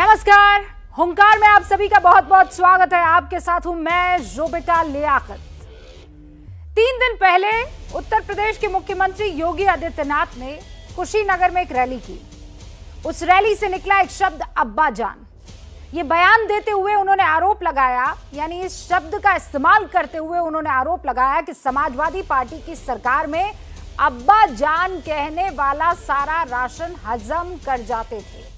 नमस्कार, हुंकार में आप सभी का बहुत बहुत स्वागत है। आपके साथ हूं मैं जोबिता लियाकत। 3 दिन पहले उत्तर प्रदेश के मुख्यमंत्री योगी आदित्यनाथ ने कुशीनगर में एक रैली की। उस रैली से निकला एक शब्द अब्बा जान। ये बयान देते हुए उन्होंने आरोप लगाया, यानी इस शब्द का इस्तेमाल करते हुए उन्होंने आरोप लगाया कि समाजवादी पार्टी की सरकार में अब्बा जान कहने वाला सारा राशन हजम कर जाते थे।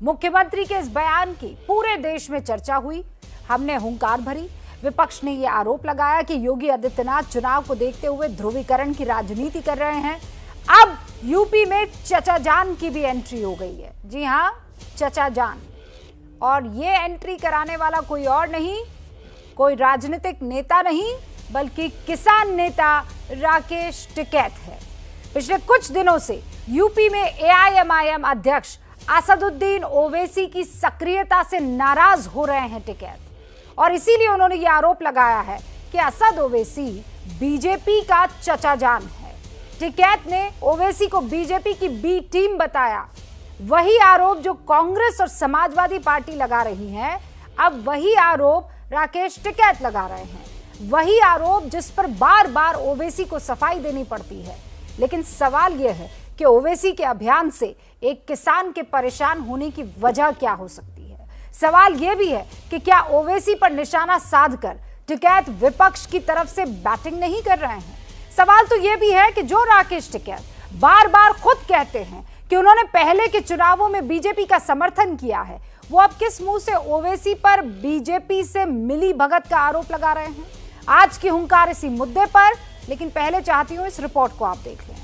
मुख्यमंत्री के इस बयान की पूरे देश में चर्चा हुई। हमने हुंकार भरी। विपक्ष ने यह आरोप लगाया कि योगी आदित्यनाथ चुनाव को देखते हुए ध्रुवीकरण की राजनीति कर रहे हैं। अब यूपी में चचा जान की भी एंट्री हो गई है। जी हां, चचा जान। और ये एंट्री कराने वाला कोई और नहीं, कोई राजनीतिक नेता नहीं, बल्कि किसान नेता राकेश टिकैत है। पिछले कुछ दिनों से यूपी में एआईएमआईएम अध्यक्ष असदुद्दीन ओवैसी की सक्रियता से नाराज हो रहे हैं टिकैत, और इसीलिए उन्होंने ये आरोप लगाया है कि असद ओवैसी बीजेपी का चचा जान है। टिकैत ने ओवैसी को बीजेपी की बी टीम बताया। वही आरोप जो कांग्रेस और समाजवादी पार्टी लगा रही है, अब वही आरोप राकेश टिकैत लगा रहे हैं। वही आरोप जिस पर बार बार ओवैसी को सफाई देनी पड़ती है। लेकिन सवाल यह है कि ओवैसी के अभियान से एक किसान के परेशान होने की वजह क्या हो सकती है। सवाल यह भी है कि क्या ओवैसी पर निशाना साधकर टिकैत विपक्ष की तरफ से बैटिंग नहीं कर रहे हैं। सवाल तो यह भी है कि जो राकेश टिकैत बार बार खुद कहते हैं कि उन्होंने पहले के चुनावों में बीजेपी का समर्थन किया है, वो अब किस मुंह से ओवैसी पर बीजेपी से मिली भगत का आरोप लगा रहे हैं। आज की हुंकार इसी मुद्दे पर, लेकिन पहले चाहती हूं इस रिपोर्ट को आप देख लें।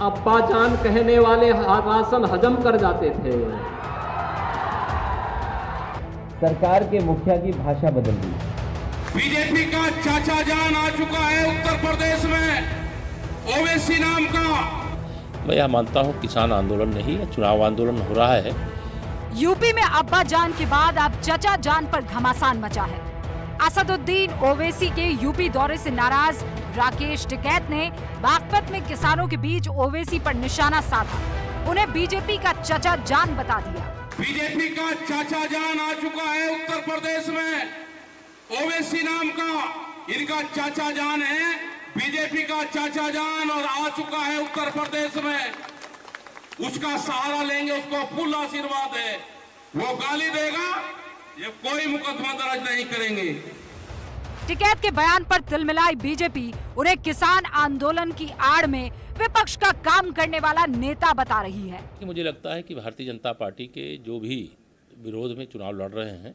अब्बा जान कहने वाले राशन हजम कर जाते थे। सरकार के मुखिया की भाषा बदल दी। बीजेपी का चाचा जान आ चुका है उत्तर प्रदेश में, ओवैसी नाम का। मैं यह मानता हूँ किसान आंदोलन नहीं है, चुनाव आंदोलन हो रहा है। यूपी में अब्बा जान के बाद अब चचा जान पर घमासान मचा है। असदुद्दीन ओवैसी के यूपी दौरे से नाराज राकेश टिकैत ने बागपत में किसानों के बीच ओवैसी पर निशाना साधा। उन्हें बीजेपी का चचा जान बता दिया। बीजेपी का चाचा जान आ चुका है उत्तर प्रदेश में, ओवैसी नाम का इनका चाचा जान है। बीजेपी का चाचा जान और आ चुका है उत्तर प्रदेश में। उसका सहारा लेंगे, उसको फुल आशीर्वाद है। वो गाली देगा, ये कोई मुकदमा दर्ज नहीं करेंगे। टिकैत के बयान पर तिलमिलाई बीजेपी उन्हें किसान आंदोलन की आड़ में विपक्ष का काम करने वाला नेता बता रही है। मुझे लगता है कि भारतीय जनता पार्टी के जो भी विरोध में चुनाव लड़ रहे हैं,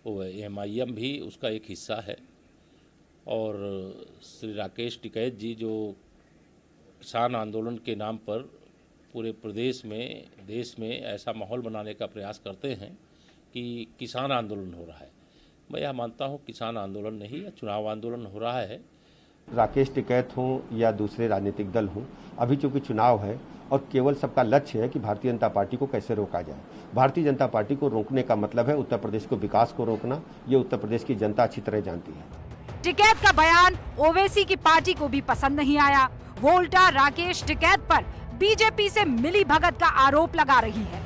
वो एआईएमआईएम भी उसका एक हिस्सा है। और श्री राकेश टिकैत जी जो किसान आंदोलन के नाम पर पूरे प्रदेश में, देश में ऐसा माहौल बनाने का प्रयास करते हैं कि किसान आंदोलन हो रहा है। मैं यह मानता हूँ किसान आंदोलन नहीं है, चुनाव आंदोलन हो रहा है। राकेश टिकैत हों या दूसरे राजनीतिक दल हों, अभी चूंकि चुनाव है और केवल सबका लक्ष्य है कि भारतीय जनता पार्टी को कैसे रोका जाए। भारतीय जनता पार्टी को रोकने का मतलब है उत्तर प्रदेश को विकास को रोकना। ये उत्तर प्रदेश की जनता अच्छी तरह जानती है। टिकैत का बयान ओवैसी की पार्टी को भी पसंद नहीं आया। वो उल्टा राकेश टिकैत पर बीजेपी से मिली भगत का आरोप लगा रही है।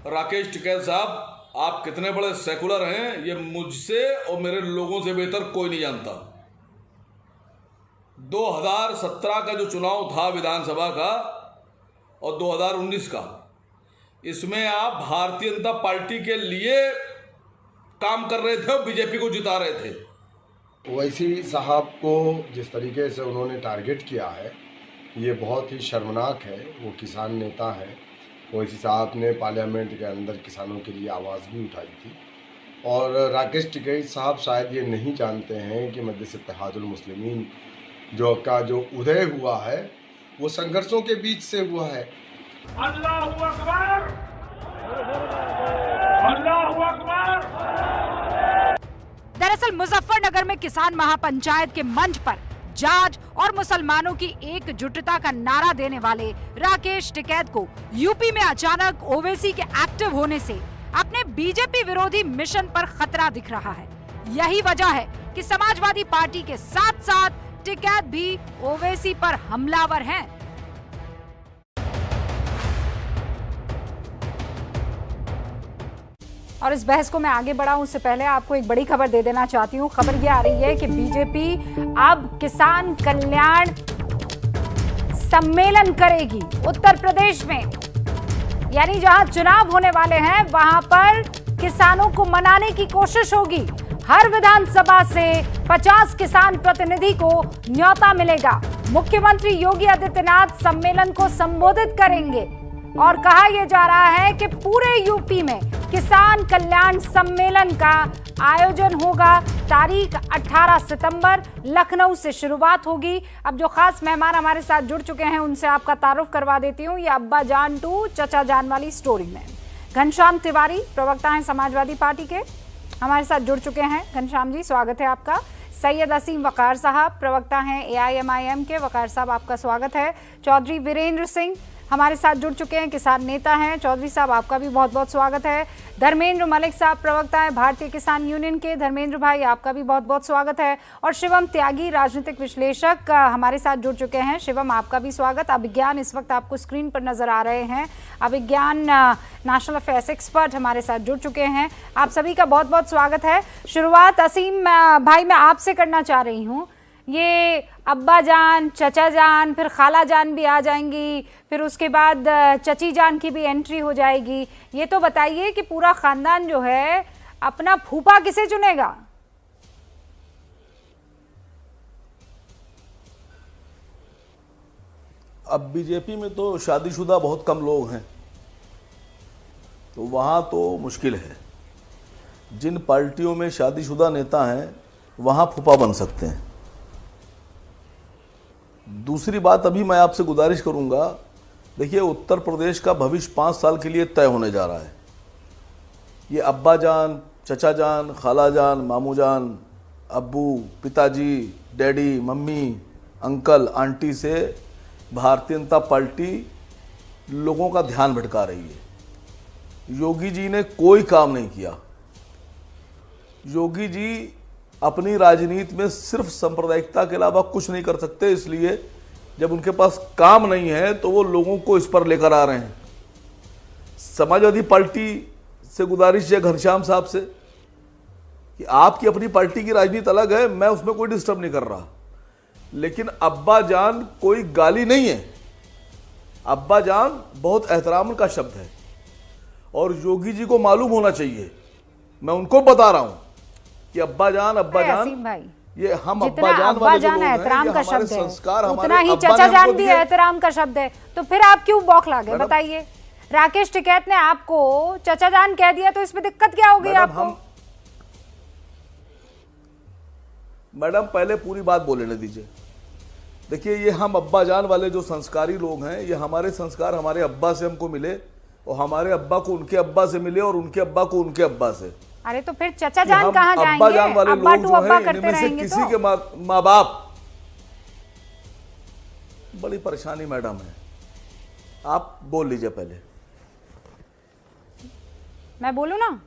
राकेश टिकैत साहब, आप कितने बड़े सेकुलर हैं, ये मुझसे और मेरे लोगों से बेहतर कोई नहीं जानता। 2017 का जो चुनाव था विधानसभा का और 2019 का, इसमें आप भारतीय जनता पार्टी के लिए काम कर रहे थे और बीजेपी को जिता रहे थे। ओवैसी साहब को जिस तरीके से उन्होंने टारगेट किया है, ये बहुत ही शर्मनाक है। वो किसान नेता है। ओवैसी साहब ने पार्लियामेंट के अंदर किसानों के लिए आवाज़ भी उठाई थी। और राकेश टिकैत साहब शायद ये नहीं जानते हैं कि मजलिस इत्तेहादुल मुस्लिमीन जो उदय हुआ है, वो संघर्षों के बीच से हुआ है। अल्लाहू अकबर, अल्लाहू अकबर। दरअसल मुजफ्फरनगर में किसान महापंचायत के मंच पर जाट और मुसलमानों की एकजुटता का नारा देने वाले राकेश टिकैत को यूपी में अचानक ओवैसी के एक्टिव होने से अपने बीजेपी विरोधी मिशन पर खतरा दिख रहा है। यही वजह है कि समाजवादी पार्टी के साथ साथ टिकैत भी ओवैसी पर हमलावर हैं। और इस बहस को मैं आगे बढ़ाऊं उससे पहले आपको एक बड़ी खबर दे देना चाहती हूं। खबर यह आ रही है कि बीजेपी अब किसान कल्याण सम्मेलन करेगी उत्तर प्रदेश में, यानी जहां चुनाव होने वाले हैं वहां पर किसानों को मनाने की कोशिश होगी। हर विधानसभा से 50 किसान प्रतिनिधि को न्योता मिलेगा। मुख्यमंत्री योगी आदित्यनाथ सम्मेलन को संबोधित करेंगे और कहा यह जा रहा है कि पूरे यूपी में किसान कल्याण सम्मेलन का आयोजन होगा। तारीख 18 सितंबर लखनऊ से शुरुआत होगी। अब जो खास मेहमान हमारे साथ जुड़ चुके हैं उनसे आपका तारुफ करवा देती हूँ। ये अब्बा जान टू चचा जान वाली स्टोरी में घनश्याम तिवारी प्रवक्ता हैं समाजवादी पार्टी के, हमारे साथ जुड़ चुके हैं। घनश्याम जी स्वागत है आपका। सैयद असीम वकार साहब प्रवक्ता हैं AIMIM के, वकार साहब आपका स्वागत है। चौधरी वीरेंद्र सिंह हमारे साथ जुड़ चुके हैं, किसान नेता हैं। चौधरी साहब आपका भी बहुत बहुत स्वागत है। धर्मेंद्र मलिक साहब प्रवक्ता है भारतीय किसान यूनियन के, धर्मेंद्र भाई आपका भी बहुत बहुत स्वागत है। और शिवम त्यागी राजनीतिक विश्लेषक हमारे साथ जुड़ चुके हैं। शिवम आपका भी स्वागत। अभिज्ञान इस वक्त आपको स्क्रीन पर नजर आ रहे हैं। अभिज्ञान नेशनल अफेयर्स एक्सपर्ट हमारे साथ जुड़ चुके हैं। आप सभी का बहुत बहुत स्वागत है। शुरुआत असीम भाई मैं आपसे करना चाह रही हूँ। ये अब्बा जान, चचा जान, फिर खाला जान भी आ जाएंगी, फिर उसके बाद चची जान की भी एंट्री हो जाएगी। ये तो बताइए कि पूरा खानदान जो है अपना फूफा किसे चुनेगा? अब बीजेपी में तो शादीशुदा बहुत कम लोग हैं, तो वहाँ तो मुश्किल है। जिन पार्टियों में शादीशुदा नेता हैं वहाँ फूफा बन सकते हैं। दूसरी बात, अभी मैं आपसे गुजारिश करूंगा, देखिए उत्तर प्रदेश का भविष्य 5 साल के लिए तय होने जा रहा है। ये अब्बा जान, चचा जान, खाला जान, मामू जान, अब्बू, पिताजी, डैडी, मम्मी, अंकल, आंटी से भारतीय जनता पार्टी लोगों का ध्यान भटका रही है। योगी जी ने कोई काम नहीं किया। योगी जी अपनी राजनीति में सिर्फ सांप्रदायिकता के अलावा कुछ नहीं कर सकते, इसलिए जब उनके पास काम नहीं है तो वो लोगों को इस पर लेकर आ रहे हैं। समाजवादी पार्टी से गुजारिश है घनश्याम साहब से कि आपकी अपनी पार्टी की राजनीति अलग है, मैं उसमें कोई डिस्टर्ब नहीं कर रहा, लेकिन अब्बा जान कोई गाली नहीं है। अब्बा जान बहुत एहतराम का शब्द है और योगी जी को मालूम होना चाहिए। मैं उनको बता रहा हूं कि अब्बा जान भाई, ये हम अब्बा जान वाले जो लोग हैं, एहतराम का शब्द है, संस्कार उतना ही चचा जान भी एहतराम का शब्द है। तो फिर आप क्यों बौखला गए बताइए? राकेश टिकैत ने आपको चचा जान कह दिया तो इसमें दिक्कत क्या होगी आपको? मैडम पहले पूरी बात बोलने दीजिए। देखिए ये हम अब्बा जान वाले जो संस्कारी लोग हैं, ये हमारे संस्कार हमारे अब्बा से हमको मिले और हमारे अब्बा को उनके अब्बा से मिले और उनके अब्बा को उनके अब्बा से। अरे तो फिर चचा जान कहाँ जाएंगे? अब्बा जान वाले अब्बा लोग टू जो अब्बा हैं, करते इनमें से रहेंगे किसी तो? के माँ बाप, बड़ी परेशानी मैडम है। आप बोल लीजिए पहले। मैं बोलूं ना?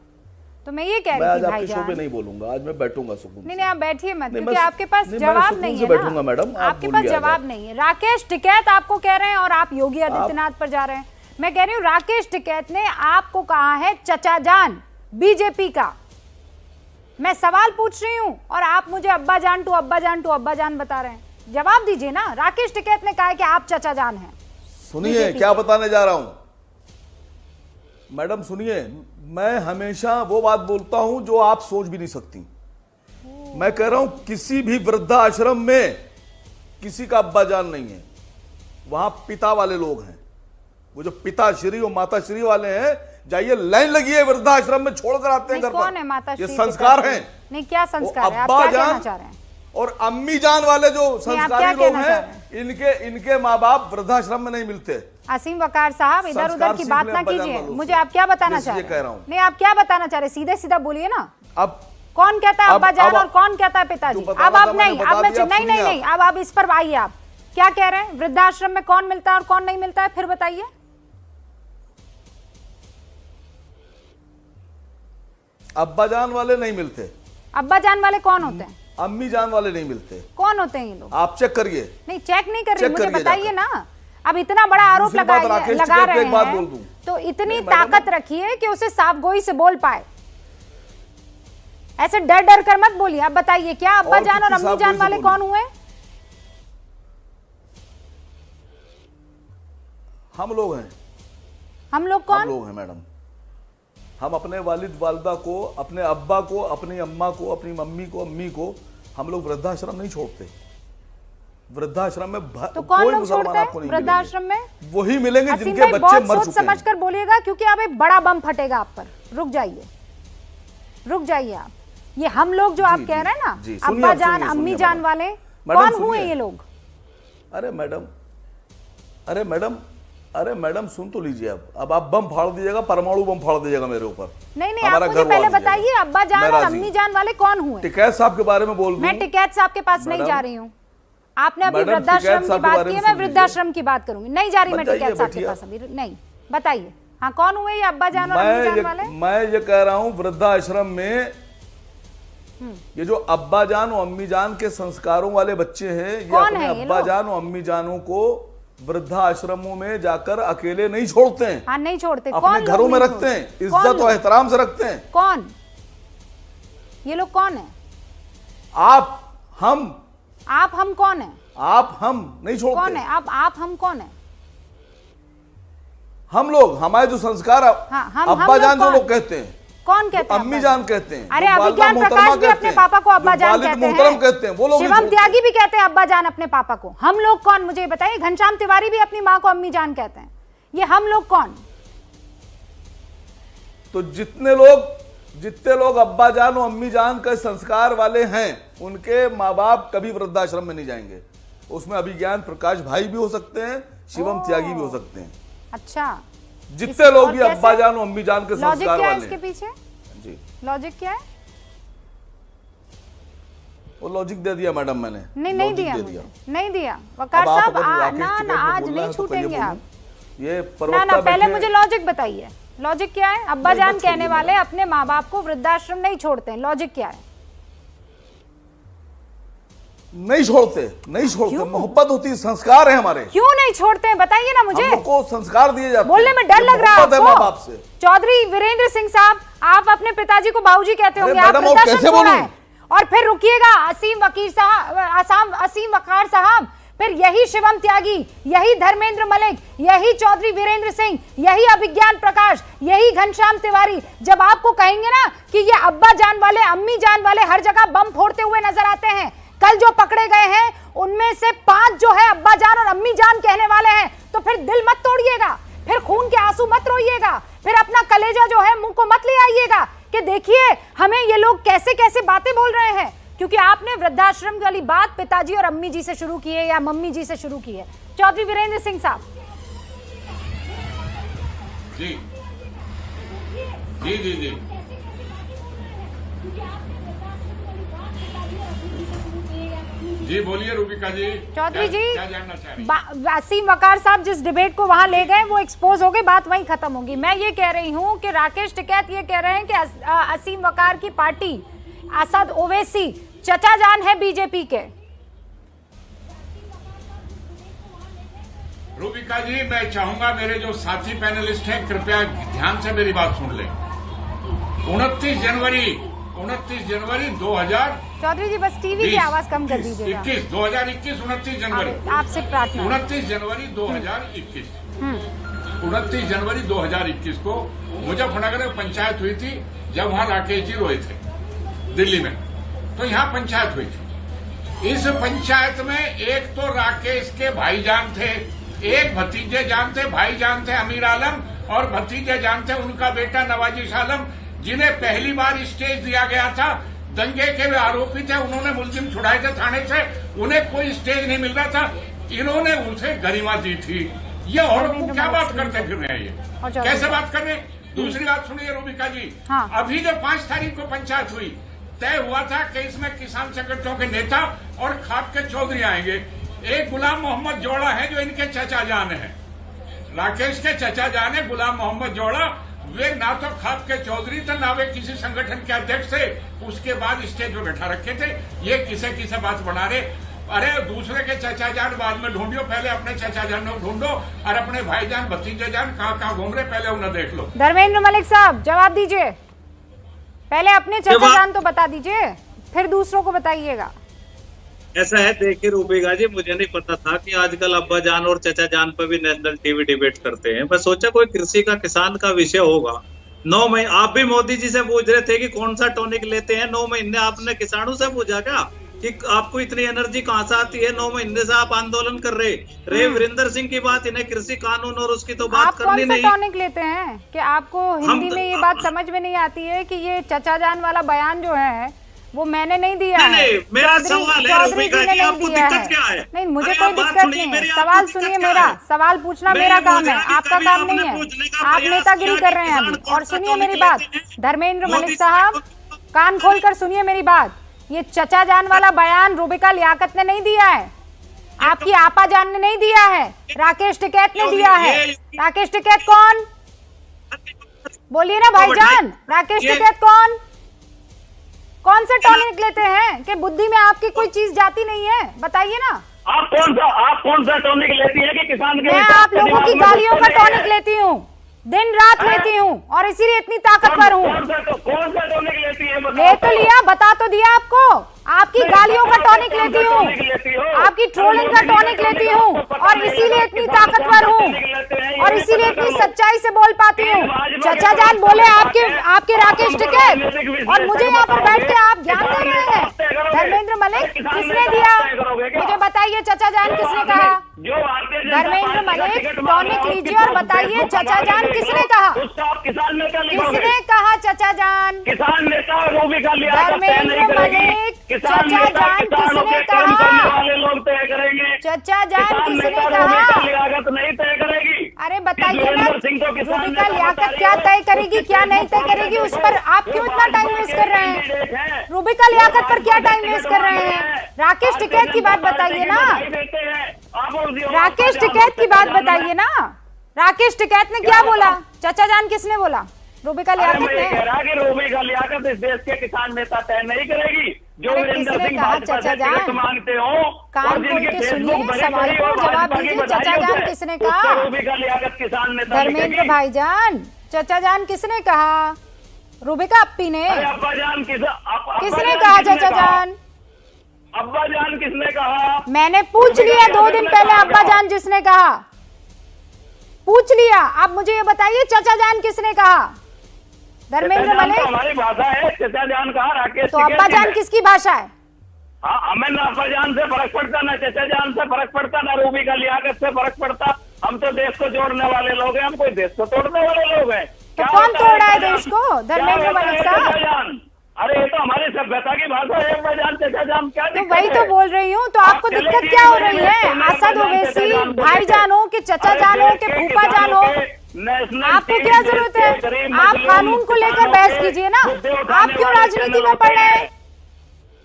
तो मैं ये कह मैं रही थी आज भाई आपके शो जान, पे नहीं बोलूंगा, आज मैं बैठूंगा सुकून से। नहीं आप बैठिए मत, नहीं, क्योंकि आपके पास मैं जवाब सुकून नहीं से है बैठूंगा ना। मैडम, आप आपके पास बोलिए जवाब आज। नहीं है। राकेश टिकैत आपको कह रहे हैं और आप योगी आदित्यनाथ पर जा रहे हैं। मैं कह रही हूँ राकेश टिकैत ने आपको कहा है चचा जान बीजेपी का। मैं सवाल पूछ रही हूँ और आप मुझे अब्बा जान टू अब्बा जान टू अब्बा जान बता रहे हैं। जवाब दीजिए ना। राकेश टिकैत ने कहा है कि आप चचा जान हैं। सुनिए क्या बताने जा रहा हूं मैडम, सुनिए। मैं हमेशा वो बात बोलता हूं जो आप सोच भी नहीं सकती। मैं कह रहा हूं किसी भी वृद्धाश्रम में किसी का अब्बा जान नहीं है, वहां पिता वाले लोग हैं। वो जो पिताश्री और माताश्री वाले हैं, जाइए लाइन लगी है वृद्धाश्रम में, छोड़कर आते हैं घर पर। कौन है माताश्री? ये संस्कार हैं। नहीं क्या संस्कार है? आप अब्बा क्या कहना जान चाह रहे हैं? और अम्मी जान वाले जो संस्कारी लोग कहना चाह हैं, इनके माँ बाप वृद्धाश्रम में नहीं मिलते। असीम वकार साहब इधर उधर की बात ना कीजिए। मुझे आप क्या बताना चाह रहे हैं? कह रहा हूं। नहीं आप क्या बताना चाह रहे हैं? सीधे सीधा बोलिए ना। अब कौन कहता है अब्बा जान और कौन कहता है पिताजी? अब आप नहीं, अब मैं नहीं, अब आप इस पर आइए। आप क्या कह रहे हैं? वृद्धाश्रम में कौन मिलता है और कौन नहीं मिलता है, फिर बताइए। अब्बा जान वाले नहीं मिलते। अब्बा जान वाले कौन होते हैं? अम्मी जान वाले नहीं मिलते। कौन होते हैं ये लोग? आप चेक करिए। नहीं चेक नहीं कर रही, मुझे बताइए ना। अब इतना बड़ा आरोप लगा रहे हैं तो इतनी ताकत रखिए कि उसे साफ गोई से बोल पाए। ऐसे डर डर कर मत बोलिए। आप बताइए क्या अब्बा जान और अम्मी जान वाले कौन हुए? हम लोग हैं। हम लोग कौन? हम लोग हैं मैडम। हम अपने वालिद वालिदा को, अपने अब्बा को, अपनी अम्मा को, अपनी मम्मी को, अम्मी को हम लोग वृद्धाश्रम नहीं छोड़ते। वृद्धाश्रम में तो कौन लोग छोड़ते हैं वृद्धाश्रम में? वही मिलेंगे जिनके बच्चे मर चुके हैं। सोच समझ कर बोलिएगा क्योंकि अब एक बड़ा बम फटेगा आप पर। रुक जाइए आप। ये हम लोग जो आप कह रहे हैं ना, अब्बा जान अम्मी जान वाले कौन हुए ये लोग? अरे मैडम सुन तो लीजिए। अब आप बम फाड़ दीजिएगा, परमाणु बम फाड़ दीजिएगा मेरे ऊपर। नहीं आप मुझे पहले बताइए अब्बा जान और अम्मी जान वाले कौन हुए? टिकैत साहब के बारे में बोल दूं? मैं टिकैत साहब के पास नहीं जा रही हूँ। आपने अभी वृद्धाश्रम की बात की, मैं वृद्धाश्रम की बात करूंगी। नहीं जा रही मैं टिकैत साहब के पास अभी। नहीं बताइए हाँ कौन हुए ये अब्बा जान और अम्मी जान वाले? मैं ये कह रहा हूँ वृद्धाश्रम में ये जो अब्बा जान और अम्मी जान के संस्कारों वाले बच्चे हैं, ये अपने अब्बा जान और अम्मी जानों को वृद्धाश्रमों में जाकर अकेले नहीं छोड़ते हैं। हाँ नहीं छोड़ते, अपने घरों में रखते हैं, इज्जत और एहतराम से रखते हैं। कौन ये लोग? कौन है? आप हम कौन है? आप हम नहीं छोड़ते। कौन है आप हम कौन है? हम लोग, हमारे जो संस्कार अब्बा जान जो लोग कहते हैं, कौन कहते हैं? अम्मी जान कहते हैं। अरे अभिज्ञान प्रकाश भी अपने पापा को अब्बा जान कहते हैं। वो लोग शिवम त्यागी भी कहते हैं अब्बा जान अपने पापा को। हम लोग कौन मुझे बताइए? घनश्याम तिवारी भी अपनी माँ को अम्मी जान कहते हैं। ये हम लोग कौन? तो जितने लोग अब्बा जान और अम्मी जान के संस्कार वाले हैं, उनके माँ बाप कभी वृद्धाश्रम में नहीं जाएंगे। उसमें अभिज्ञान प्रकाश भाई भी हो सकते हैं, शिवम त्यागी भी हो सकते हैं। अच्छा, जितने लोग भी अब्बा जान और अम्मी जान के संस्कार वाले हैं। इसके पीछे जी लॉजिक क्या है? वो लॉजिक दे दिया मैडम मैंने। नहीं दिया वकार साहब। ना आज नहीं छूटेंगे आप। ये ना पहले मुझे लॉजिक बताइए। लॉजिक क्या है? अब्बा जान कहने वाले अपने माँ बाप को वृद्धाश्रम नहीं छोड़ते हैं। लॉजिक क्या है? नहीं छोड़ते। मोहब्बत होती है, संस्कार है हमारे। क्यों नहीं छोड़ते हैं बताइए ना मुझे। हमको संस्कार दिए जाते हैं। बोलने में डर लग रहा है माँ बाप से। चौधरी वीरेंद्र सिंह साहब, आप अपने पिताजी को बाबूजी कहते होंगे। आप कैसे बोलूं? और फिर रुकिएगा, असीम वकार साहब, फिर यही शिवम त्यागी, यही धर्मेंद्र मलिक, यही चौधरी वीरेंद्र सिंह, यही अभिज्ञान प्रकाश, यही घनश्याम तिवारी जब आपको कहेंगे ना कि ये अब्बा जान वाले अम्मी जान वाले हर जगह बम फोड़ते हुए नजर आते हैं, कल जो पकड़े गए हैं उनमें से 5 जो है अब्बा जान और अम्मी जान कहने वाले हैं, तो फिर दिल मत तोड़िएगा, फिर खून के आंसू मत रोइएगा, फिर अपना कलेजा जो है मुंह को मत ले आइएगा कि देखिए हमें ये लोग कैसे कैसे बातें बोल रहे हैं। क्योंकि आपने वृद्धाश्रम वाली बात पिताजी और अम्मी जी से शुरू की है या मम्मी जी से शुरू की है। चौधरी वीरेंद्र सिंह साहब। जी जी बोलिए रूबिका जी। चौधरी जी, क्या जानना चाह रही हैं? असीम वकार साहब जिस डिबेट को वहां ले गए वो एक्सपोज हो गई, बात वहीं खत्म होगी। मैं ये कह रही हूं कि राकेश टिकैत ये कह रहे हैं कि असीम वकार की पार्टी असद ओवैसी चचा जान है बीजेपी के। रूबिका जी, मैं चाहूंगा मेरे जो साथी पैनलिस्ट हैं कृपया ध्यान से मेरी बात सुन लें। 29 जनवरी 2000। चौधरी जी बस टीवी की आवाज कम कर दीजिएगा। 29 जनवरी आपसे प्रार्थना। 29 जनवरी 2021 29 जनवरी 2021 को मुजफ्फरनगर में पंचायत हुई थी, जब वहां राकेश जी रोए थे दिल्ली में, तो यहाँ पंचायत हुई थी। इस पंचायत में एक तो राकेश के भाईजान थे, एक भतीजे जान थे, भाईजान थे अमीर आलम, और भतीजे जान थे उनका बेटा नवाजिश आलम, जिन्हें पहली बार स्टेज दिया गया था। दंगे के वे आरोपी थे, उन्होंने मुलजिम छुड़ाए थे थाने से, उन्हें कोई स्टेज नहीं मिल रहा था, इन्होंने उसे गरिमा दी थी। ये औरत को क्या बात करते फिर रहे हैं? ये कैसे बात कर रहे हैं? दूसरी बात सुनिए रूबिका जी, अभी जो 5 तारीख को पंचायत हुई, तय हुआ था कि इसमें किसान संगठनों के नेता और खाप के चौधरी आएंगे। एक गुलाम मोहम्मद जोड़ा है जो इनके चचा जान है, राकेश के चचा जान है गुलाम मोहम्मद जोड़ा, वे ना तो खाप के चौधरी थे, ना वे किसी संगठन के अध्यक्ष थे। उसके बाद स्टेज पे बैठा रखे थे। ये किसे किसे बात बना रहे। अरे दूसरे के चचा जान बाद में ढूंढियो, पहले अपने चचा जान को ढूंढो और अपने भाईजान भतीजे जान कहाँ घूम रहे पहले उन्हें देख लो। धर्मेंद्र मलिक साहब जवाब दीजिए, पहले अपने चचा जान तो बता दीजिए, फिर दूसरों को बताइएगा। ऐसा है, देखिए रूबिका जी, मुझे नहीं पता था कि आजकल अब्बा जान और चचा जान पर भी नेशनल टीवी डिबेट करते हैं। मैं सोचा कोई कृषि का किसान का विषय होगा। 9 महीने आप भी मोदी जी से पूछ रहे थे कि कौन सा टॉनिक लेते हैं। 9 महीने आपने किसानों से पूछा क्या कि आपको इतनी एनर्जी कहाँ से आती है? 9 महीने से आप आंदोलन कर रहे वीरेंद्र सिंह की बात, इन्हें कृषि कानून और उसकी तो बात करनी नहीं। आप कौन सा टॉनिक लेते हैं कि आपको हिंदी में ये बात समझ में नहीं आती है कि ये चचा जान वाला बयान जो है वो मैंने नहीं दिया है। मेरा सवाल है रूबिका जी, आपको दिक्कत क्या है? नहीं, मुझे कोई दिक्कत नहीं है। सवाल सुनिए मेरा, सवाल पूछना मेरा काम है, आपका काम नहीं है। आप नेतागिरी कर रहे हैं अभी। और सुनिए मेरी बात, धर्मेंद्र मलिक साहब कान खोलकर सुनिए मेरी बात। ये चचा जान वाला बयान रूबिका लियाकत ने नहीं दिया है, आपकी आपा जान ने नहीं दिया है, राकेश टिकैत ने दिया है। राकेश टिकैत कौन? बोलिए ना भाईजान, राकेश टिकैत कौन सा टॉनिक लेते हैं कि बुद्धि में आपकी कोई चीज जाती नहीं है? बताइए ना। आप कौन सा टॉनिक लेती है कि किसान के? मैं आप लोगों की गालियों का टॉनिक लेती हूँ, दिन रात लेती हूँ, और इसीलिए इतनी ताकतवर हूँ। कौन सा टॉनिक लेती है? ले तो लिया, बता तो दिया आपको। आपकी गालियों का टॉनिक लेती हूँ, आपकी ट्रोलिंग का टॉनिक लेती हूँ, और इसीलिए इतनी ताकतवर हूँ, और इसीलिए इतनी सच्चाई से बोल पाती हूँ। चचा जान बोले आपके राकेश टिकैत, और मुझे यहाँ पर बैठ के आप ज्ञान दे रहे हैं। धर्मेंद्र मलिक किसने दिया? मुझे बताइए चचा जान किसने कहा? धर्मेंद्र मलिक टॉनिक लीजिए और बताइए चचा जान किसने कहा? किसने कहा चचा जान? किसान नेता रूबिका लियाकत धर्मेंद्र मलिक चचा जान किसने कहा? लोग तय करेंगे। चचा जान किसने कहा? लियाकत नहीं तय करेगी। अरे बताइए ना, रूबिका लियाकत क्या तय करेगी क्या नहीं तय करेगी, उस पर आप क्यों इतना टाइम वेस्ट कर रहे हैं? रूबिका लियाकत पर क्या टाइम वेस्ट कर रहे हैं? राकेश टिकैत की बात बताइए ना, राकेश टिकैत की बात बताइए ना। राकेश टिकैत ने क्या बोला? चचा जान किसने बोला? रूबिका लियाकत ने। रूबिका लियाकत इस देश के किसान नेता तय नहीं करेगी। जो वीरेंद्र सिंह भाजपा से टिकट मांगते हो, कान खोल के सुनिए, सवाल को जवाब दीजिए। चचा जान किसने कहा? रूबिका लियाकत किसान नेता। धर्मेंद्र भाईजान चचा जान किसने कहा? रूबिका अप्पी ने। अब्बा जान किसने कहा? चचा जान अब्बा जान किसने कहा? मैंने पूछ लिया 2 दिन पहले, अब्बा जान जिसने कहा पूछ लिया। अब मुझे ये बताइए चचा जान किसने कहा? धर्मेंद्र मलिक हमारी भाषा है, चचा जान कहा। राकेश तो अब्बा जान किसकी भाषा है? हाँ, हमें ना अब्बा जान से फर्क पड़ता, ना चचा जान से फर्क पड़ता, ना रूबिका लियाकत से फर्क पड़ता। हम तो देश को जोड़ने वाले लोग हैं, हम कोई देश को तोड़ने वाले लोग हैं। तो कौन तोड़ रहा है देश को? धर्मेंद्र मलिक साहब, अरे ये तो हमारी सभ्यता की भाषा है। अब्बा जान चचा जान क्या? तो वही तो बोल रही हूँ। तो आपको दिक्कत क्या हो रही है? असद ओवैसी भाईजान हो कि चचा जान हो कि फूफा जान हो, आपको क्या जरूरत है? आप कानून को लेकर बहस कीजिए ना। आप क्यों राजनीति में पढ़ रहे हैं?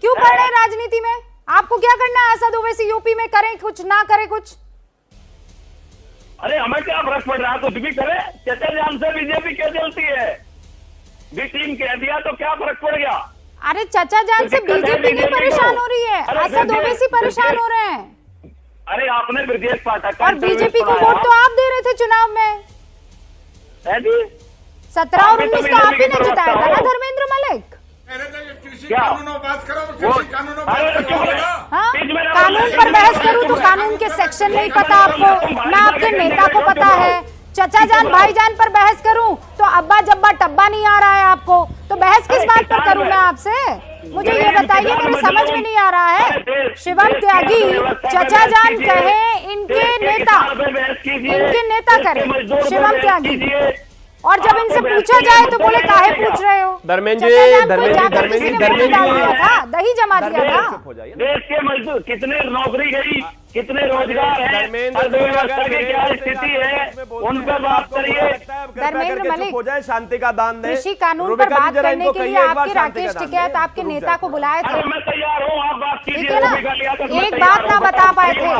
क्यों पढ़ रहे हैं राजनीति में? आपको क्या करना है? असद ओवैसी यूपी में करें कुछ, ना करे कुछ। अरे हमें क्या फर्क पड़ रहा है? कुछ भी करे। चचा जान से बीजेपी क्यों चलती है? भी टीम कह दिया तो क्या फर्क पड़ गया? अरे चचा जान से बीजेपी नहीं परेशान हो रही है, असद ओवैसी परेशान हो रहे हैं। अरे आपने ब्रजेश पाठक और बीजेपी को वोट तो आप दे रहे थे चुनाव में। 17 और 19 तो आप ही ने जिताया था ना धर्मेंद्र मलिक। हाँ, कानून पर बहस करूं तो कानून के सेक्शन नहीं पता आपको, ना आपके नेता को पता है। चचा जान भाईजान पर बहस करूं तो अब्बा जब्बा टब्बा नहीं आ रहा है आपको, तो बहस किस बात पर करूं मैं आपसे? मुझे ये बताइए, मेरे समझ में नहीं आ रहा है। शिवम त्यागी चचा जान कहे, इनके नेता करें शिवम त्यागी, और जब इनसे पूछा जाए तो बोले काहे पूछ रहे हो? धर्मेंद्र दही जमा दिया था। देश के मजदूर कितने नौकरी गई, कितने रोजगार है, अर्थव्यवस्था की क्या स्थिति है, उन पर बात करिए। धर्मेंद्र मलिक हो जाए, शांति का दान दे। कृषि कानून पर बात करने के लिए आपके राकेश टिकैत आपके नेता को बुलाए थे। मैं तैयार हूँ, आप बात कीजिए। एक बात ना बता पाए थे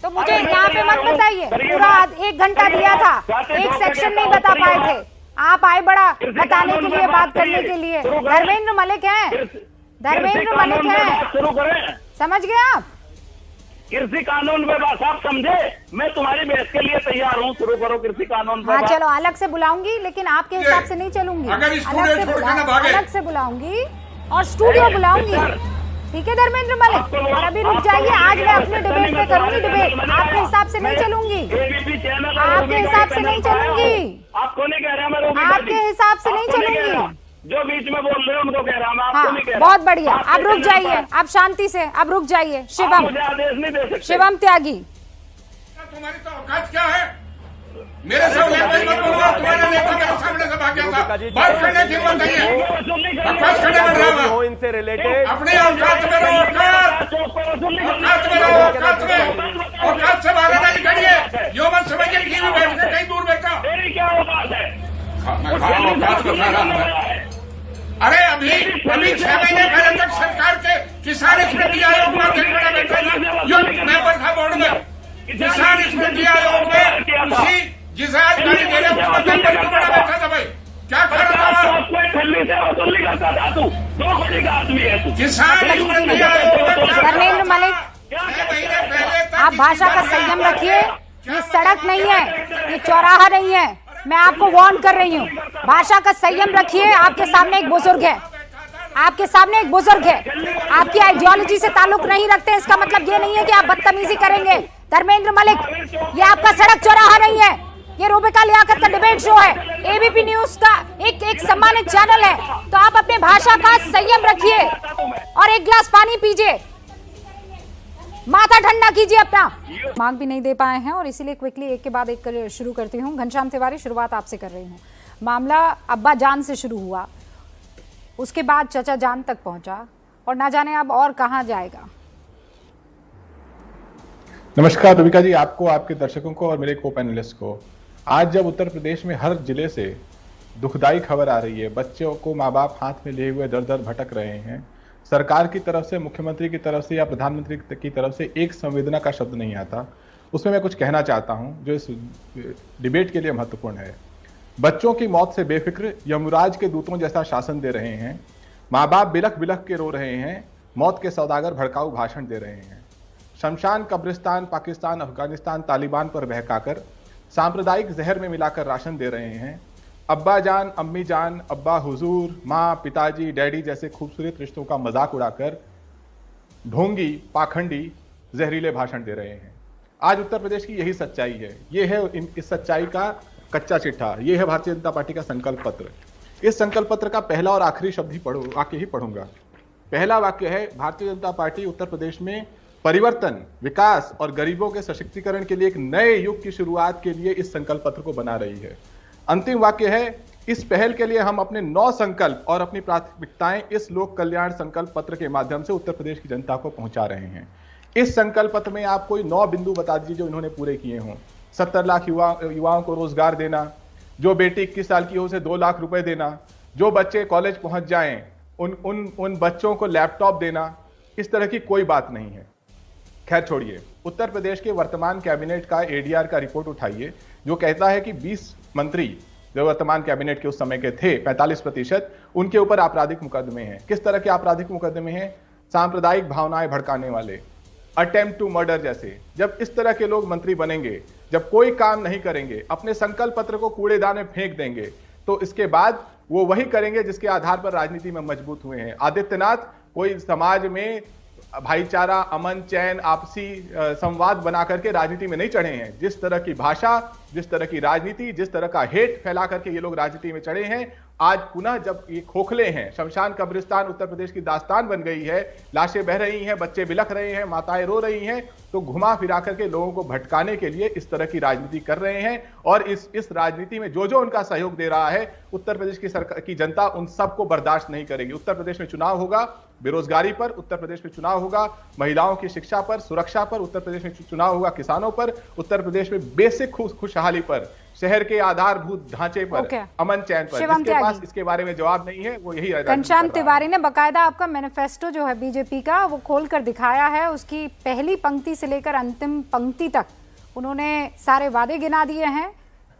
तो मुझे यहाँ पे मत बताइए। पूरा 1 घंटा दिया था, एक सेक्शन नहीं बता पाए थे। आप आए बड़ा बताने के लिए, बात करने के लिए। धर्मेंद्र मलिक हैं, धर्मेंद्र मलिक हैं, शुरू करें। समझ गए आप? कृषि कानून पे बात आप समझे, मैं तुम्हारी बहस के लिए तैयार हूँ, शुरू करो कृषि कानून पे। हाँ चलो, अलग से बुलाऊंगी, लेकिन आपके हिसाब से नहीं चलूंगी, अलग से बुलाऊंगी और स्टूडियो बुलाऊंगी। ठीक है धर्मेंद्र मलिक, और अभी रुक जाइए, आज मैं अपने डिबेट पे करूंगी डिबेट, आपके हिसाब से नहीं चलूंगी, आपके हिसाब से नहीं चलूंगी, आपको नहीं कह रहा मैं, आपके हिसाब से नहीं चलूंगी। जो बीच में बोल रहे हो उनको कह रहा हूँ, आपको नहीं कह रहा। बहुत बढ़िया, आप रुक जाइए, आप शांति से, आप रुक जाइए। शिवम, मुझे आदेश नहीं दे सकते। शिवम त्यागी, तुम्हारी तो औकात क्या है? मेरे सामने मत बोलो, तुम्हारे नेता मेरे सामने से भाग गया था, बात करने की हिम्मत नहीं है, बकवास करने में रहा हो इनसे रिलेटेड। अपने औकात में रहो, औकात से बाहर ना निकलिए। यौवन समझ के लिखी हुई बैठ के कहीं दूर बैठा। मेरी क्या औकात है? औकात को कह रहा है। अरे अभी 6 महीने पहले तक सरकार के किसान स्मृति आयोग में बैठा था, जो मेंबर था बोर्ड में, किसान स्मृति आयोग में उसी जिसाज गाड़ी दे रहे बैठा था। भाई क्या कर रहा था? किसान स्मृति आयोग। धर्मेंद्र मलिक, आप भाषा का संयम रखिए, ये सड़क नहीं है, ये चौराहा नहीं है, मैं आपको वार्न कर रही हूँ। भाषा का संयम रखिए, आपके सामने एक बुजुर्ग है, आपके सामने एक बुजुर्ग है, आपकी आइडियोलॉजी से ताल्लुक नहीं रखते, इसका मतलब ये नहीं है कि आप बदतमीजी करेंगे। धर्मेंद्र मलिक, ये आपका सड़क चौराहा नहीं है, ये रूबिका लियाकत का डिबेट शो है, एबीपी न्यूज का एक सम्मानित चैनल है, तो आप अपने भाषा का संयम रखिए और एक गिलास पानी पीजिए, माथा ठंडा कीजिए अपना। मार्क भी नहीं दे पाए हैं और इसीलिए क्विकली एक के बाद एक शुरू करती हूँ। घनश्याम तिवारी, शुरुआत आपसे कर रही हूँ। मामला अब्बा जान से शुरू हुआ, उसके बाद चचा जान तक पहुंचा और ना जाने अब और कहां जाएगा। नमस्कार रूबिका जी, आपको, आपके दर्शकों को और मेरे को पैनलिस्ट को। आज जब उत्तर प्रदेश में हर जिले से दुखदाई खबर आ रही है, बच्चों को माँ बाप हाथ में लिए हुए दर दर भटक रहे हैं, सरकार की तरफ से, मुख्यमंत्री की तरफ से या प्रधानमंत्री की तरफ से एक संवेदना का शब्द नहीं आता, उसमें मैं कुछ कहना चाहता हूं जो इस डिबेट के लिए महत्वपूर्ण है। बच्चों की मौत से बेफिक्र यमराज के दूतों जैसा शासन दे रहे हैं, माँ बाप बिलख बिलख के रो रहे हैं, मौत के सौदागर भड़काऊ भाषण दे रहे हैं, शमशान, कब्रिस्तान, पाकिस्तान, अफगानिस्तान, तालिबान पर बहकाकर सांप्रदायिक जहर में मिलाकर राशन दे रहे हैं, अब्बा जान, अम्मी जान, अब्बा हुजूर, माँ, पिताजी, डैडी जैसे खूबसूरत रिश्तों का मजाक उड़ाकर ढोंगी, पाखंडी, जहरीले भाषण दे रहे हैं। आज उत्तर प्रदेश की यही सच्चाई है, ये है इस सच्चाई का कच्चा चिट्ठा, ये है भारतीय जनता पार्टी का संकल्प पत्र। इस संकल्प पत्र का पहला और आखिरी शब्द ही वाक्य ही पढ़ूंगा। पहला वाक्य है, भारतीय जनता पार्टी उत्तर प्रदेश में परिवर्तन, विकास और गरीबों के सशक्तिकरण के लिए एक नए युग की शुरुआत के लिए इस संकल्प पत्र को बना रही है। अंतिम वाक्य है, इस पहल के लिए हम अपने 9 संकल्प और अपनी प्राथमिकताएं इस लोक कल्याण संकल्प पत्र के माध्यम से उत्तर प्रदेश की जनता को पहुंचा रहे हैं। इस संकल्प पत्र में आप कोई 9 बिंदु बता दीजिए जो इन्होंने पूरे किए हों। 70 लाख युवाओं को रोजगार देना, जो बेटी 21 साल की हो उसे 2 लाख रुपए देना, जो बच्चे कॉलेज पहुंच जाएं उन बच्चों को लैपटॉप देना, इस तरह की कोई बात नहीं है। खैर छोड़िए, उत्तर प्रदेश के वर्तमान कैबिनेट का एडीआर का रिपोर्ट उठाइए जो कहता है कि 20 मंत्री जो वर्तमान कैबिनेट के उस समय के थे, 45%, उनके ऊपर आपराधिक मुकदमे हैं। किस तरह के आपराधिक मुकदमे हैं? सांप्रदायिक भावनाएं भड़काने वाले, अटेम्प्ट टू मर्डर जैसे। जब इस तरह के लोग मंत्री बनेंगे, जब कोई काम नहीं करेंगे, अपने संकल्प पत्र को कूड़ेदान में फेंक देंगे, तो इसके बाद वो वही करेंगे जिसके आधार पर राजनीति में मजबूत हुए हैं। आदित्यनाथ कोई समाज में भाईचारा, अमन, चैन, आपसी संवाद बना करके राजनीति में नहीं चढ़े हैं। जिस तरह की भाषा, जिस तरह की राजनीति, जिस तरह का हेट फैला करके ये लोग राजनीति में चढ़े हैं, आज पुनः जब ये खोखले हैं, शमशान कब्रिस्तान उत्तर प्रदेश की दास्तान बन गई है, लाशें बह रही हैं, बच्चे बिलख रहे हैं, माताएं रो रही हैं, तो घुमा फिरा करके लोगों को भटकाने के लिए इस तरह की राजनीति कर रहे हैं। और इस राजनीति में जो जो उनका सहयोग दे रहा है, उत्तर प्रदेश की सरकार की जनता उन सबको बर्दाश्त नहीं करेगी। उत्तर प्रदेश में चुनाव होगा बेरोजगारी पर, उत्तर प्रदेश में चुनाव होगा महिलाओं की शिक्षा पर, सुरक्षा पर, उत्तर प्रदेश में चुनाव होगा किसानों पर, उत्तर प्रदेश में बेसिक खुशहाली पर, शहर के आधारभूत ढांचे पर, अमन चैन पर। जिसके पास इसके बारे में जवाब नहीं है वो यही। घनश्याम तिवारी ने बकायदा आपका मैनिफेस्टो जो है बीजेपी का वो खोल कर दिखाया है। उसकी पहली पंक्ति से लेकर अंतिम पंक्ति तक उन्होंने सारे वादे गिना दिए हैं।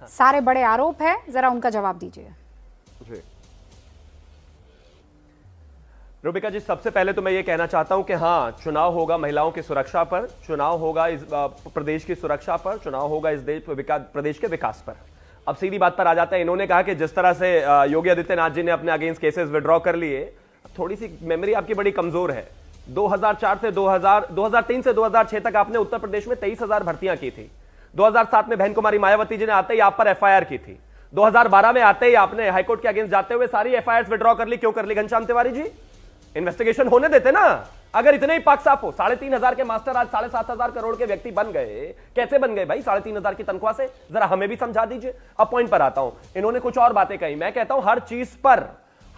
सारे बड़े आरोप है, जरा उनका जवाब दीजिए। रूबिका जी, सबसे पहले तो मैं ये कहना चाहता हूं कि हाँ, चुनाव होगा महिलाओं की सुरक्षा पर, चुनाव होगा इस प्रदेश की सुरक्षा पर, चुनाव होगा इस प्रदेश के विकास पर। अब सीधी बात पर आ जाता है। इन्होंने कहा कि जिस तरह से योगी आदित्यनाथ जी ने अपने अगेंस्ट केसेस विड्रॉ कर लिए, थोड़ी सी मेमोरी आपकी बड़ी कमजोर है। 2003 से 2006 तक आपने उत्तर प्रदेश में 23,000 भर्तियां की थी। 2007 में बहन कुमारी मायावती जी ने आते ही आप पर एफआईआर की थी। 2012 में आते ही आपने हाईकोर्ट के अगेंस्ट जाते हुए सारी एफआईआर विड्रॉ कर ली। क्यों कर ली घनश्याम तिवारी जी? इन्वेस्टिगेशन होने देते ना। अगर इतने ही पाक साफ हो, 3,500 के मास्टर आज 7,500 करोड़ के व्यक्ति बन गए। कैसे बन गए भाई 3,500 की तनख्वाह से? जरा हमें भी समझा दीजिए। अब पॉइंट पर आता हूं। इन्होंने कुछ और बातें कही। मैं कहता हूं हर चीज पर,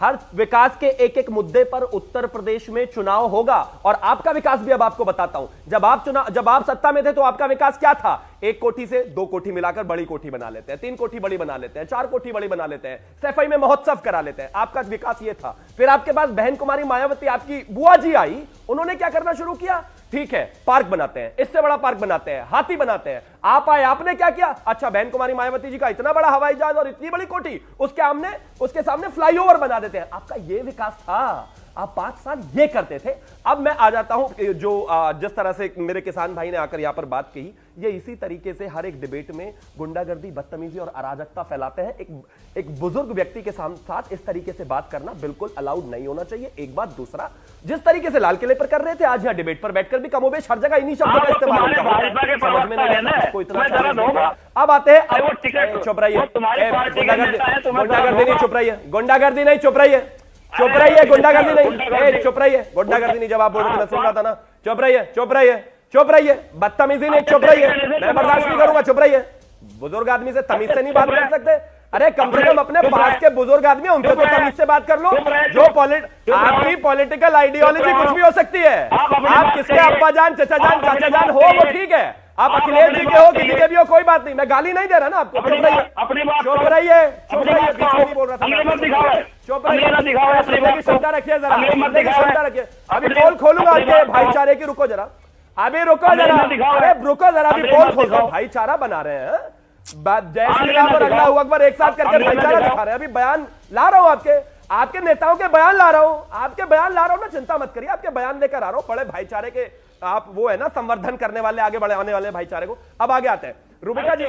हर विकास के एक एक मुद्दे पर उत्तर प्रदेश में चुनाव होगा। और आपका विकास भी अब आपको बताता हूं। जब आप सत्ता में थे तो आपका विकास क्या था? 1 कोठी से 2 कोठी मिलाकर बड़ी कोठी बना लेते हैं, 3 कोठी बड़ी बना लेते हैं, 4 कोठी बड़ी बना लेते हैं, सफाई में महोत्सव करा लेते हैं। आपका विकास ये था। फिर आपके पास बहन कुमारी मायावती, आपकी बुआ जी आई, उन्होंने क्या करना शुरू किया? ठीक है, पार्क बनाते हैं, इससे बड़ा पार्क बनाते हैं, हाथी बनाते हैं। आप आए, आपने क्या किया? अच्छा, बहन कुमारी मायावती जी का इतना बड़ा हवाई जहाज और इतनी बड़ी कोठी, उसके सामने फ्लाईओवर बना देते हैं। आपका ये विकास था। आप 5 साल ये करते थे। अब मैं आ जाता हूं जो जिस तरह से मेरे किसान भाई ने आकर यहां पर बात कही, ये इसी तरीके से हर एक डिबेट में गुंडागर्दी, बदतमीजी और अराजकता फैलाते हैं। एक बुजुर्ग व्यक्ति के साथ इस तरीके से बात करना बिल्कुल अलाउड नहीं होना चाहिए। एक बात। दूसरा, जिस तरीके से लाल किले पर कर रहे थे, आज यहां डिबेट पर बैठकर भी कमोबेश हर जगह इन्हीं शब्दों का इस्तेमाल होता है। समझ में नहीं आता इसको इतना। अब आते हैं, चुप रहिए, गुंडागर्दी नहीं, चुप रहिए, गुंडागर्दी नहीं, चुप रहिए, चुप रहिए, गुंडागर्दी नहीं, चुप रहिए, गुंडागर्दी नहीं। जब आप बोल रहे थे मैं सुन रहा था ना। चुप रहिए, चुप रहिए, चुप रहिए, बदतमीजी नहीं, चुप रहिए, मैं बर्दाश्त नहीं करूंगा, चुप रहिए। बुजुर्ग आदमी से तमीज से नहीं बात कर सकते? अरे कम से कम अपने पास के बुजुर्ग आदमी उनसे तो तमीज से बात कर लो। जो आपकी पॉलिटिकल आइडियोलॉजी कुछ भी हो सकती है। आप किसके अब्बा जान, चचा जान, चाचा जान हो, वो ठीक है। आप अखिलेश जी के हो, किसी के भी हो, कोई बात नहीं। मैं गाली नहीं दे रहा ना आपको। चुप रहिए, चुप रहिए, चुप रहिए, बीच में नहीं बोल रहा था। चुप रहिए, क्षमता रखिए जरा, क्षमता रखिए। अभी पोल खोलूंगा आपके भाईचारे की। रुको जरा, अभी रुको जरा, अरे रुको जरा, अभी पोल खोल रहा हूं। भाईचारा बना रहे हैं, जय श्री राम और अल्लाहू अकबर एक साथ करके भाईचारा दिखा रहे हैं। अभी बयान ला रहा हूं, आपके नेताओं के बयान ला रहा हूं, आपके बयान ला रहा हूं ना, चिंता मत करिए, आपके बयान लेकर आ रहा हूं। बड़े भाईचारे के आप वो है ना, संवर्धन करने वाले, आगे बढ़ाने वाले भाईचारे को। अब आगे आते हैं रूबिका जी,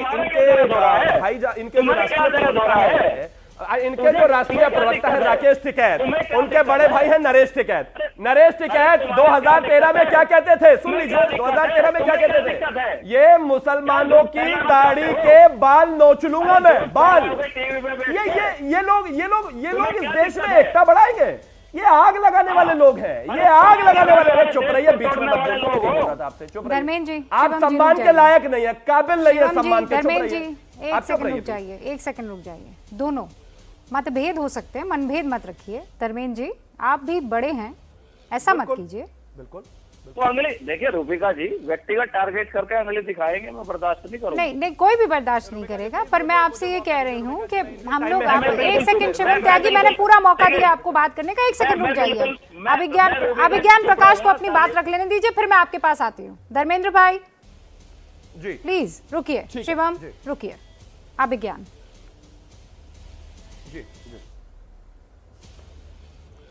इनके जो राष्ट्रीय प्रवक्ता है राकेश टिकैत, उनके बड़े भाई हैं नरेश टिकैत। नरेश टिकैत 2013 में क्या कहते थे? सुन लीजिए, 2013 में क्या कहते थे? ये मुसलमानों की दाढ़ी के बाल नोच लूंगा मैं, बाल। ये लोग इस देश में एकता बढ़ाएंगे। ये आग लगाने वाले लोग हैं, ये आग लगाने वाले। चुप रहिए, बीच में मत बोलिए आपसे। चुप रहिए, आप सम्मान के लायक नहीं है, काबिल नहीं है सम्मान के। धर्मेंद्र जी, एक सेकंड रुक जाइए, एक सेकंड रुक जाइए। दोनों मतभेद हो सकते हैं, मनभेद मत रखिए। धर्मेंद्र जी, आप भी बड़े हैं, ऐसा मत कीजिए। बिल्कुल। तो अंगली देखिए रूबिका जी, व्यक्तिगत टारगेट करके अंगली दिखाएंगे, मैं बर्दाश्त नहीं करूंगा। नहीं, कोई भी बर्दाश्त नहीं करेगा। पर मैं आपसे ये कह रही हूँ कि हम लोग, एक सेकंड शिवम त्यागी, मैंने पूरा मौका दिया आपको बात करने का। एक सेकंड रुक जाइए, अभिज्ञान प्रकाश को अपनी बात रख लेने दीजिए, फिर मैं आपके पास आती हूँ। धर्मेंद्र भाई जी प्लीज रुकिए, शिवम रुकिए, अभिज्ञान।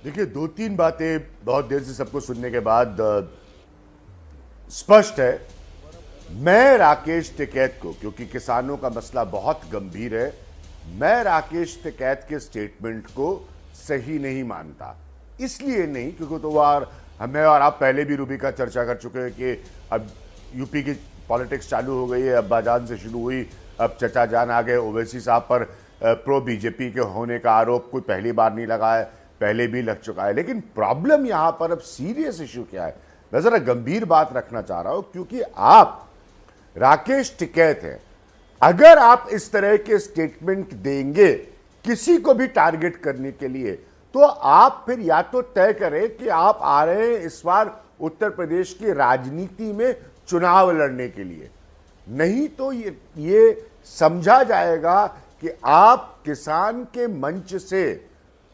देखिए, 2-3 बातें बहुत देर से सबको सुनने के बाद स्पष्ट है। मैं राकेश टिकैत को, क्योंकि किसानों का मसला बहुत गंभीर है, मैं राकेश टिकैत के स्टेटमेंट को सही नहीं मानता। इसलिए नहीं क्योंकि तो वार हमें और आप पहले भी रूबिका चर्चा कर चुके हैं कि अब यूपी की पॉलिटिक्स चालू हो गई है। अब्बाजान से शुरू हुई, अब चचा जान आ गए। ओवैसी साहब पर प्रो बीजेपी के होने का आरोप कोई पहली बार नहीं लगा है, पहले भी लग चुका है। लेकिन प्रॉब्लम यहां पर अब सीरियस इश्यू क्या है, मैं जरा गंभीर बात रखना चाह रहा हूं, क्योंकि आप राकेश टिकैत हैं। अगर आप इस तरह के स्टेटमेंट देंगे किसी को भी टारगेट करने के लिए, तो आप फिर या तो तय करें कि आप आ रहे हैं इस बार उत्तर प्रदेश की राजनीति में चुनाव लड़ने के लिए, नहीं तो ये समझा जाएगा कि आप किसान के मंच से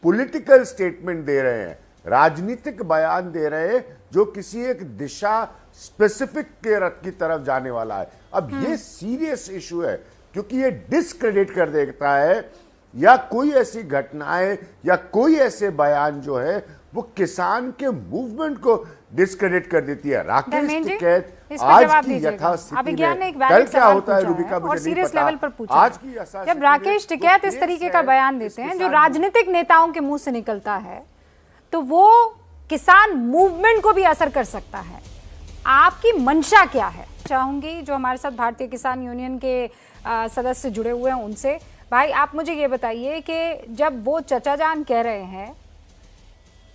पॉलिटिकल स्टेटमेंट दे रहे हैं, राजनीतिक बयान दे रहे हैं जो किसी एक दिशा स्पेसिफिक के रथ की तरफ जाने वाला है। अब ये सीरियस इशू है। क्योंकि ये डिस्क्रेडिट कर देता है, या कोई ऐसी घटनाएं या कोई ऐसे बयान जो है वो किसान के मूवमेंट को डिस्क्रेडिट कर देती है। राकेश टिकैत आज की यथास्थिति में कल क्या होता है रूबिका और मुझे सीरियस नहीं लेवल पर पता। पूछा आज की जब राकेश टिकैत इस तरीके का बयान देते हैं जो राजनीतिक नेताओं के मुंह से निकलता है, तो वो किसान मूवमेंट को भी असर कर सकता है। आपकी मंशा क्या है? चाहूंगी जो हमारे साथ भारतीय किसान यूनियन के सदस्य जुड़े हुए हैं उनसे। भाई आप मुझे ये बताइए कि जब वो चचा जान कह रहे हैं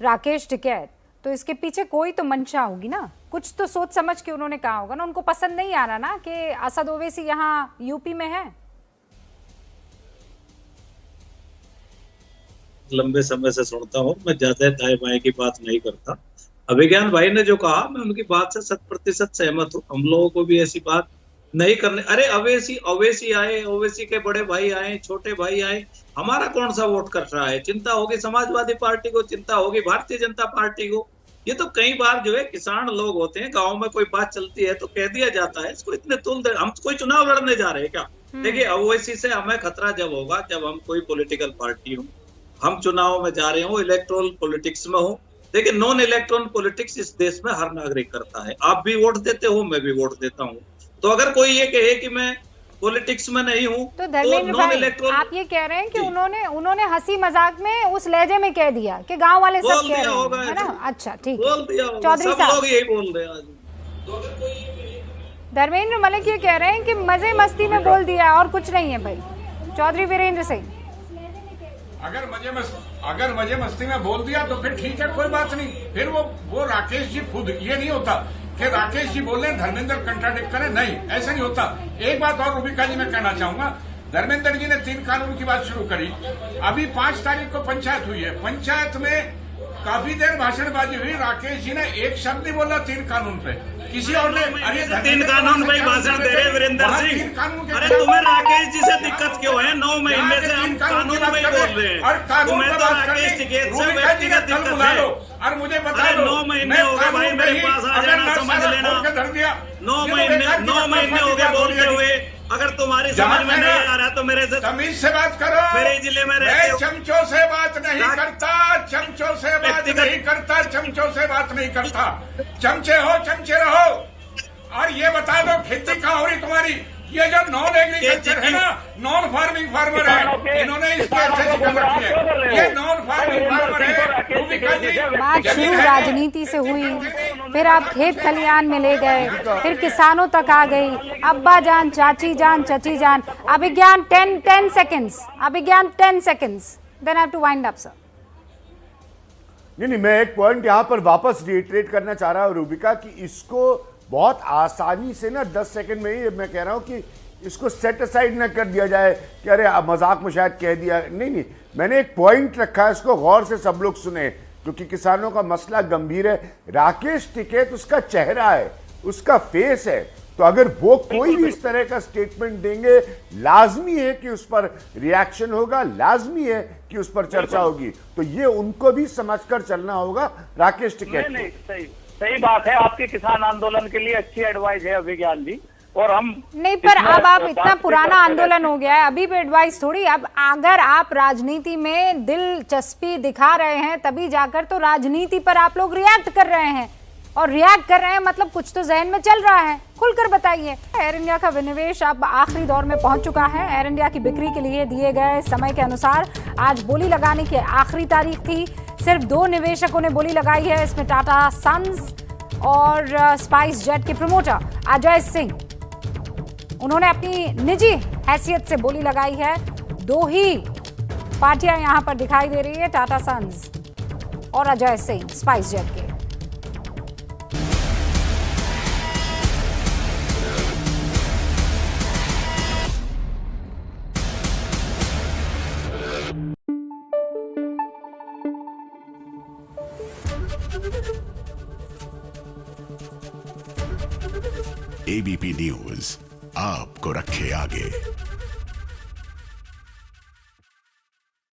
राकेश टिकैत, तो इसके पीछे कोई तो मंशा होगी ना, कुछ तो सोच समझ के उन्होंने कहा होगा ना। उनको पसंद नहीं आ रहा ना कि असद ओवैसी यहाँ यूपी में है। लंबे समय से सुनता हूँ, मैं ज्यादा दाएं बाएं की बात नहीं करता। अभिज्ञान भाई ने जो कहा मैं उनकी बात से 100% सहमत हूँ। हम लोगों को भी ऐसी बात नहीं करने। अरे ओवैसी आए, ओवैसी के बड़े भाई आए, छोटे भाई आए, हमारा कौन सा वोट कर रहा है? चिंता होगी समाजवादी पार्टी को, चिंता होगी भारतीय जनता पार्टी को। ये तो कई बार जो है किसान लोग होते हैं, गाँव में कोई बात चलती है तो कह दिया जाता है इसको इतने तुल दे। हम कोई चुनाव लड़ने जा रहे हैं क्या? देखिए ओवैसी से हमें खतरा जब होगा जब हम कोई पॉलिटिकल पार्टी हो, हम चुनाव में जा रहे हो, इलेक्ट्रोल पॉलिटिक्स में हो। देखिए नॉन इलेक्ट्रॉन पॉलिटिक्स इस देश में हर नागरिक करता है। आप भी वोट देते हो, मैं भी वोट देता हूँ। तो अगर कोई ये कहे कि मैं पॉलिटिक्स में नहीं हूँ तो धर्मेंद्र भाई आप ये कह रहे हैं कि उन्होंने हंसी मजाक में उस लहजे में कह दिया कि गांव वाले सब कह रहे हैं, है ना? अच्छा ठीक है चौधरी साहब यही बोल रहे हैं आज। तो अगर कोई धर्मेंद्र मलिक ये कह रहे हैं कि मजे मस्ती में बोल दिया और कुछ नहीं है। भाई चौधरी वीरेंद्र सिंह अगर मजे मस्ती में बोल दिया तो फिर ठीक है, कोई बात नहीं। फिर वो राकेश जी खुद, ये नहीं होता कि राकेश जी बोल रहे हैं धर्मेंद्र कंट्राडिक्ट करें, नहीं ऐसा नहीं होता। एक बात और रूबिका जी मैं कहना चाहूंगा, धर्मेंद्र जी ने 3 कानून की बात शुरू करी। अभी 5 तारीख को पंचायत हुई है, पंचायत में काफी देर भाषणबाजी हुई। राकेश जी ने एक शब्द नहीं बोला 3 कानून पे, किसी और ने 3 कानून पे भाषण दे रहे वीरेंद्र सिंह। अरे तुम्हें राकेश जी से दिक्कत क्यों है? 9 महीने से हम कानून में ही बोल रहे हैं। और कानून तुम्हें तो राकेश टिकैत से व्यक्तिगत दिक्कत है। और मुझे बता दो 9 महीने हो गए भाई, मेरे पास आ जाना, समझ लेना। 9 महीने हो गए बोलते हुए। अगर तुम्हारी समझ में नहीं आ रहा तो मेरे से तमीज से बात करो। मेरे जिले में रहते हो। चमचों से बात नहीं करता, चमचों से बात नहीं करता, चमचों से बात नहीं करता। चमचे हो, चमचे रहो। और ये बता दो खेती कहाँ हो रही तुम्हारी? ये जो नॉन एग्रीकल्चर है ना, नॉन फार्मिंग फार्मर है, इन्होंने इसकी अच्छी कर रखी है। ये नॉन फार्मिंग फार्मर है। बात शुरू राजनीति से हुई, फिर आप खेत खलियान में ले गए, फिर किसानों तक आ गई। अब्बा जान, चाची जान, चची जान। Abhigyan 10 seconds, Abhigyan 10 seconds, then I have to wind up sir. नहीं, मैं एक पॉइंट यहां पर वापस रिट्रेट करना चाह रहा हूं रूबिका कि इसको बहुत आसानी से ना 10 सेकंड में ही मैं कह रहा हूं कि इसको सेट असाइड ना कर दिया जाए कि अरे मजाक में शायद कह दिया। नहीं, मैंने एक पॉइंट रखा है, इसको गौर से सब लोग सुने क्योंकि किसानों का मसला गंभीर है। राकेश टिकैत उसका चेहरा है, उसका फेस है, तो अगर वो कोई भी इस तरह का स्टेटमेंट देंगे लाजमी है कि उस पर रिएक्शन होगा, लाजमी है कि उस पर चर्चा होगी। तो ये उनको भी समझकर चलना होगा राकेश टिकैत। नहीं, सही बात है। आपके किसान आंदोलन के लिए अच्छी एडवाइस है अभिज्ञान जी। और हम नहीं, पर अब आप इतना पुराना आंदोलन हो गया है, अभी भी एडवाइस थोड़ी। अब अगर आप राजनीति में दिलचस्पी दिखा रहे हैं तभी जाकर तो राजनीति पर आप लोग रिएक्ट कर रहे हैं, और रिएक्ट कर रहे हैं मतलब कुछ तो जहन में चल रहा है। खुलकर बताइए। एयर इंडिया का विनिवेश अब आखिरी दौर में पहुंच चुका है। एयर इंडिया की बिक्री के लिए दिए गए समय के अनुसार आज बोली लगाने की आखिरी तारीख थी। सिर्फ 2 निवेशकों ने बोली लगाई है, इसमें टाटा सन्स और स्पाइस जेट के प्रमोटर अजय सिंह। उन्होंने अपनी निजी हैसियत से बोली लगाई है। 2 ही पार्टियां यहां पर दिखाई दे रही है, टाटा सन्स और अजय सिंह स्पाइस जेट के। एबीपी न्यूज आपको रखे आगे।